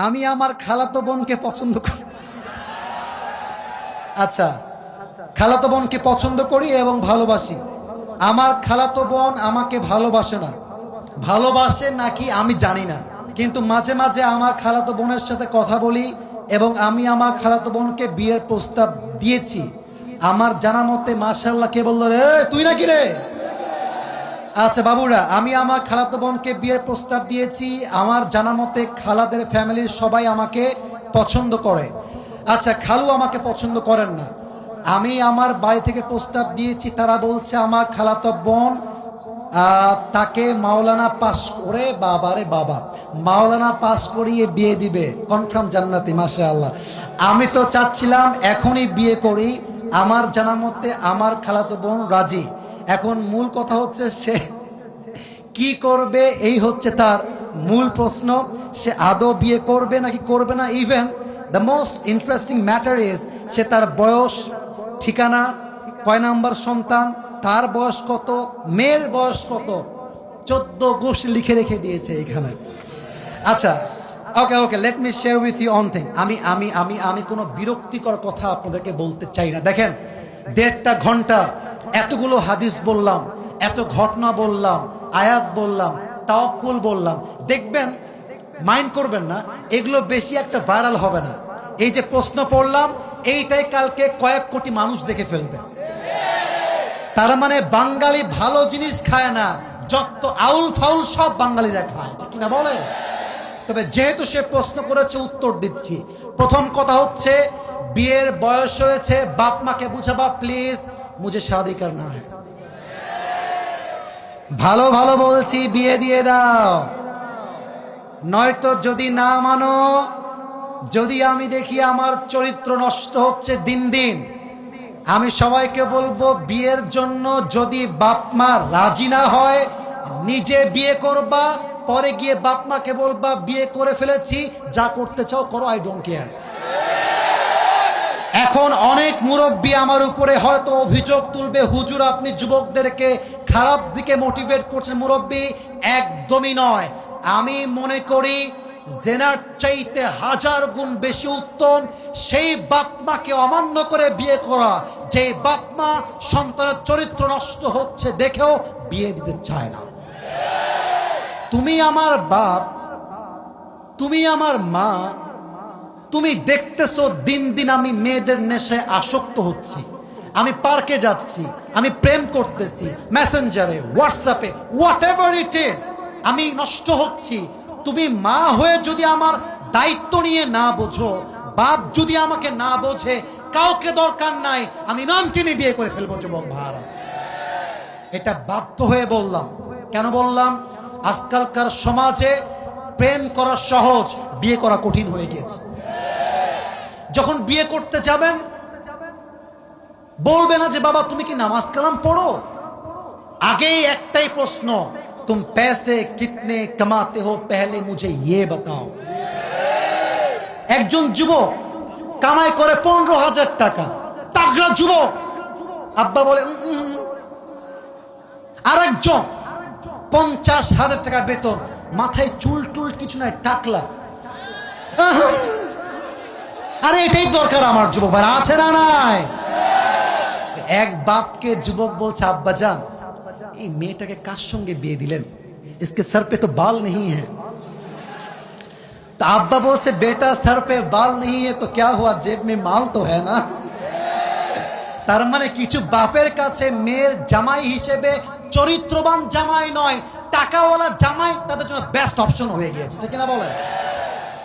আমি আমার খালাতো বোনকে পছন্দ করি। আচ্ছা, খালাতো বোনকে পছন্দ করি এবং ভালোবাসি। আমার খালাতো বোন আমাকে ভালোবাসে না, ভালোবাসে নাকি আমি জানি না, কিন্তু মাঝে মাঝে আমার খালাতো বোনের সাথে কথা বলি এবং আমি আমার খালাতো বোনকে বিয়ের প্রস্তাব দিয়েছি। আমার জানা মতে মাশাআল্লাহ, কে বললো রে, তুই নাকি রে? আচ্ছা বাবুরা, আমি আমার খালাতো বোনকে বিয়ের প্রস্তাব দিয়েছি। আমার জানা মতে খালাদের ফ্যামিলির সবাই আমাকে পছন্দ করে। আচ্ছা, খালু আমাকে পছন্দ করেন না। আমি আমার বাড়ি থেকে প্রস্তাব দিয়েছি, তারা বলছে আমার খালাতো বোন তাকে মাওলানা পাস করে, বাবারে বাবা, মাওলানা পাস করিয়ে বিয়ে দিবে, কনফার্ম জান্নাতি, মাশাআল্লাহ। আমি তো চাচ্ছিলাম এখনই বিয়ে করি। আমার জানা মতে আমার খালাতো বোন রাজি। এখন মূল কথা হচ্ছে সে কি করবে, এই হচ্ছে তার মূল প্রশ্ন। সে আদৌ বিয়ে করবে নাকি করবে না। Even the most interesting matter is সে তার বয়স, ঠিকানা, কয় নাম্বার সন্তান, তার বয়স কত, মেয়ের বয়স কত, 14 গোষ্ঠী লিখে রেখে দিয়েছে এখানে। আচ্ছা, okay okay, let me share with you one thing. আমি আমি আমি আমি কোনো বিরক্তিকর কথা আপনাদেরকে বলতে চাই না। দেখেন, 1.5 ঘন্টা এতগুলো হাদিস বললাম, এত ঘটনা বললাম, আয়াত বললাম, তাওয়াক্কুল বললাম। দেখবেন, মাইন্ড করবেন না, এগুলো বেশি একটা ভাইরাল হবে না। এই যে প্রশ্ন পড়লাম, এইটাই কালকে কয়েক কোটি মানুষ দেখে ফেলবে। তার মানে বাঙালি ভালো জিনিস খায় না, যত আউল ফাউল সব বাঙালিরা খায়, ঠিক কিনা বলে? তবে যেহেতু সে প্রশ্ন করেছে, উত্তর দিচ্ছি। প্রথম কথা হচ্ছে, বিয়ের বয়স হয়েছে, বাপ মাকে বুঝাবা প্লিজ, মুঝে শাদি করনা है। ভালো ভালো বলছি, বিয়ে দিয়ে দাও। নয়তো যদি না মানো, যদি আমি দেখি আমার চরিত্র নষ্ট হচ্ছে দিন দিন, আমি সবাইকে বলবো বিয়ের জন্য যদি বাপ মা রাজি না হয়, নিজে বিয়ে করবা, পরে গিয়ে বাপ মাকে বলবা বিয়ে করে ফেলেছি, যা করতে চাও করো, আই ডোন্ট কেয়ার। এখন অনেক মুরব্বী আমার উপরে হয়তো অভিযোগ তুলবে, হুজুর আপনি যুবকদেরকে খারাপ দিকে মোটিভেট করছেন। মুরব্বী, একদমই নয়। আমি মনে করি জেনার চাইতে 1000 গুণ বেশি উত্তম সেই বাপ মাকে অমান্য করে বিয়ে করা, যে বাপ মা সন্তানের চরিত্র নষ্ট হচ্ছে দেখেও বিয়ে দিতে চায় না। তুমি আমার বাপ, তুমি আমার মা, তুমি দেখতেছো দিন দিন আমি মেয়েদের নেশায় আসক্ত হচ্ছি, আমি পার্কে যাচ্ছি, আমি প্রেম করতেছি, মেসেঞ্জারে, হোয়াটসঅ্যাপে, হোয়াট এভার ইট ইজ, আমি নষ্ট হচ্ছি। তুমি মা হয়ে যদি আমার দায়িত্ব নিয়ে না বোঝো, বাপ যদি আমাকে না বোঝে, কাউকে দরকার নাই, আমি ইমামকে নিয়ে বিয়ে করে ফেলবো যুবক ভাইরা। এটা বাধ্য হয়ে বললাম। কেন বললাম? আজকালকার সমাজে প্রেম করা সহজ, বিয়ে করা কঠিন হয়ে গিয়েছে। যখন বিয়ে করতে যাবেন, বলবে না যে বাবা তুমি কি নামাজ কালাম পড়ো, আগেই একটাই প্রশ্ন, তুম पैसे कितने कमाते हो पहले मुझे ये बताओ। একজন যুবক কামাই করে 15,000 টাকা, তাগড়া যুবক, আব্বা বলে আরেকজন 50,000 টাকা বেতন, মাথায় চুল টুল কিছু নাই, টাকলা। আরে এটাই দরকার আমার যুবক ভাই, আছে না নাই? এক বাপকে যুবক বলছে, আব্বা জান এই মেয়েটাকে কার সঙ্গে বিয়ে দিলেন, इसके सर पे तो बाल नहीं है। तो अब्बा बोलছে बेटा सर पे बाल नहीं है तो क्या हुआ, जेब में माल तो है ना। তার মানে কিছু বাপের কাছে মেয়ের জামাই হিসেবে চরিত্রবান জামাই নয়, টাকাওয়ালা জামাই তাদের জন্য বেস্ট অপশন হয়ে গিয়েছে, ঠিক না বলে?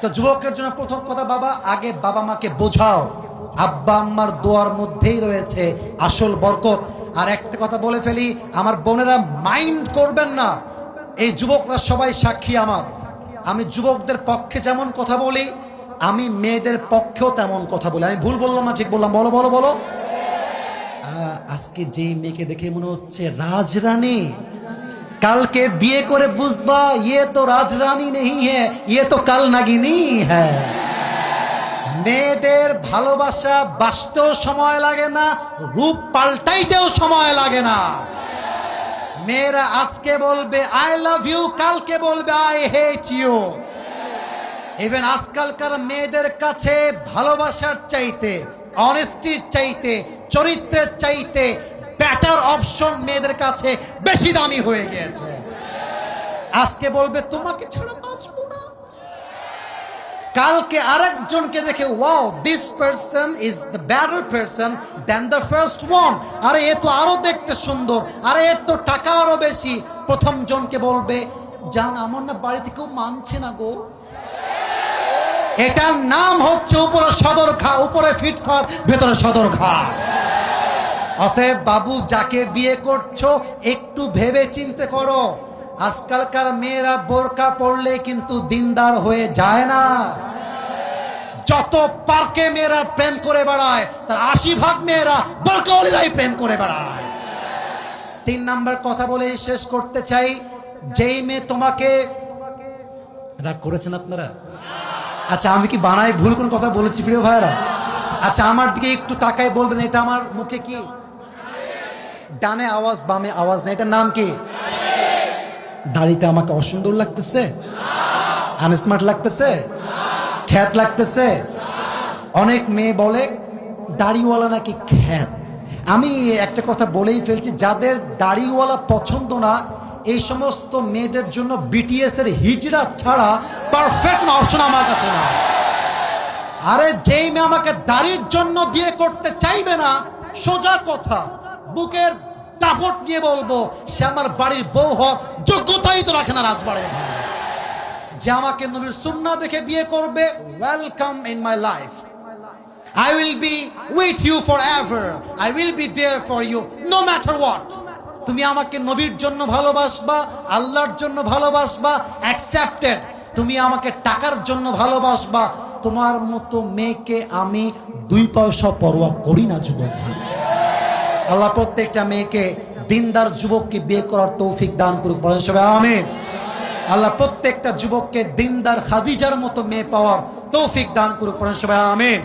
তো যুবকের জন্য প্রথম কথা, বাবা আগে বাবা মাকে বোঝাও, আব্বা আম্মার দোয়ার মধ্যেই রয়েছে আসল বরকত। আর একটা কথা বলে ফেলি, আমার বোনেরা মাইন্ড করবেন না, এই যুবকরা সবাই সাক্ষী আমার। আমি যুবকদের পক্ষে যেমন কথা বলি, আমি মেয়েদের পক্ষেও তেমন কথা বলি। আমি ভুল বললাম না ঠিক বললাম? বলো বলো বলো। আজকে যেই মেয়েকে দেখে মনে হচ্ছে রাজরানী, কালকে বিয়ে করে বুঝবা ये तो রাজরানী नहीं है, ये तो কাল নাগিনী है। মেয়েদের ভালোবাসা বাঁচতেও সময় লাগে না, রূপ পাল্টাইতেও সময় লাগে না। মেয়েরা আজকে বলবে আই লাভ ইউ, কালকে বলবে আই হেট ইউ। ইভেন আজকালকার মেয়েদের কাছে ভালোবাসার চাইতে, অনেস্টির চাইতে, চরিত্রের চাইতে বেটার অপশন মেয়েদের কাছে বেশি দামি হয়ে গিয়েছে। আজকে বলবে তোমাকে ছাড়া বাঁচবো না, কালকে আরেকজনকে দেখে wow this person is the better person than the first one, আরে এ তো আরো দেখতে সুন্দর, আরে এর তো টাকা আরো বেশি। প্রথম জনকে বলবে জান আমার না বাড়িতে কেউ মানছে না গো। এটার নাম হচ্ছে উপরে সদর ঘা, উপরে ফিটফাট ভেতরে সদর ঘা। অতএব বাবু যাকে বিয়ে করছো একটু ভেবে চিন্তে করো। আজকালকার মেয়েরা বোরকা পরলে কিন্তু দিনদার হয়ে যায় না। যত পার্কে মেয়েরা প্রেম করে বেড়ায় তার 80% মেয়েরা বোরকাওয়ালিরাই প্রেম করে বেড়ায়। 3 নাম্বার কথা বলে শেষ করতে চাই, যেই মেয়ে তোমাকে, রাগ করেছেন আপনারা? আচ্ছা আমি কি বানাই ভুল কোন কথা বলেছি প্রিয় ভাইরা? আচ্ছা আমার দিকে একটু তাকায় বলবেন এটা আমার মুখে কি? ডানে আওয়াজ বামে আওয়াজ নেই, এটার নাম কি? দাড়িতে আমাকে অসুন্দর লাগতেছে, আনস্মার্ট লাগতেছে, খ্যাত লাগতেছে। অনেক মেয়ে বলে দাড়িওয়ালা নাকি খ্যাত। আমি একটা কথা বলেই ফেলছি, যাদের দাড়িওয়ালা পছন্দ না এই সমস্ত মেয়েদের জন্য বিটিএস এর হিজড়া ছাড়া পারফেক্ট অপশন আমার কাছে না। আরে যেই মেয়ে আমাকে দাড়ির জন্য বিয়ে করতে চাইবে না, সোজা কথা বুকের দাপট নিয়ে বলবো সে আমার বাড়ির বউ হওয়ার যোগ্যতাই তো রাখে না রাজবাড়ির। যে আমাকে নবীর সুন্নাহ দেখে বিয়ে করবে, welcome in my life, I will be with you forever, I will be there for you no matter what. তুমি আমাকে নবীর জন্য ভালোবাসবা, আল্লাহর জন্য ভালোবাসবা, অ্যাকসেপ্টেড। তুমি আমাকে টাকার জন্য ভালোবাসবা, তোমার মতো মেয়েকে আমি 2 পয়সা পরোয়া করি না যুবক। আল্লাহ প্রত্যেকটা মেয়েকে দিনদার যুবককে বিয়ে করার তৌফিক দান করুক, বলেন সবাই আমিন। আল্লাহ প্রত্যেকটা যুবককে দিনদার খাদিজার মতো মেয়ে পাওয়ার তৌফিক দান করুক, বলেন সবাই আমিন।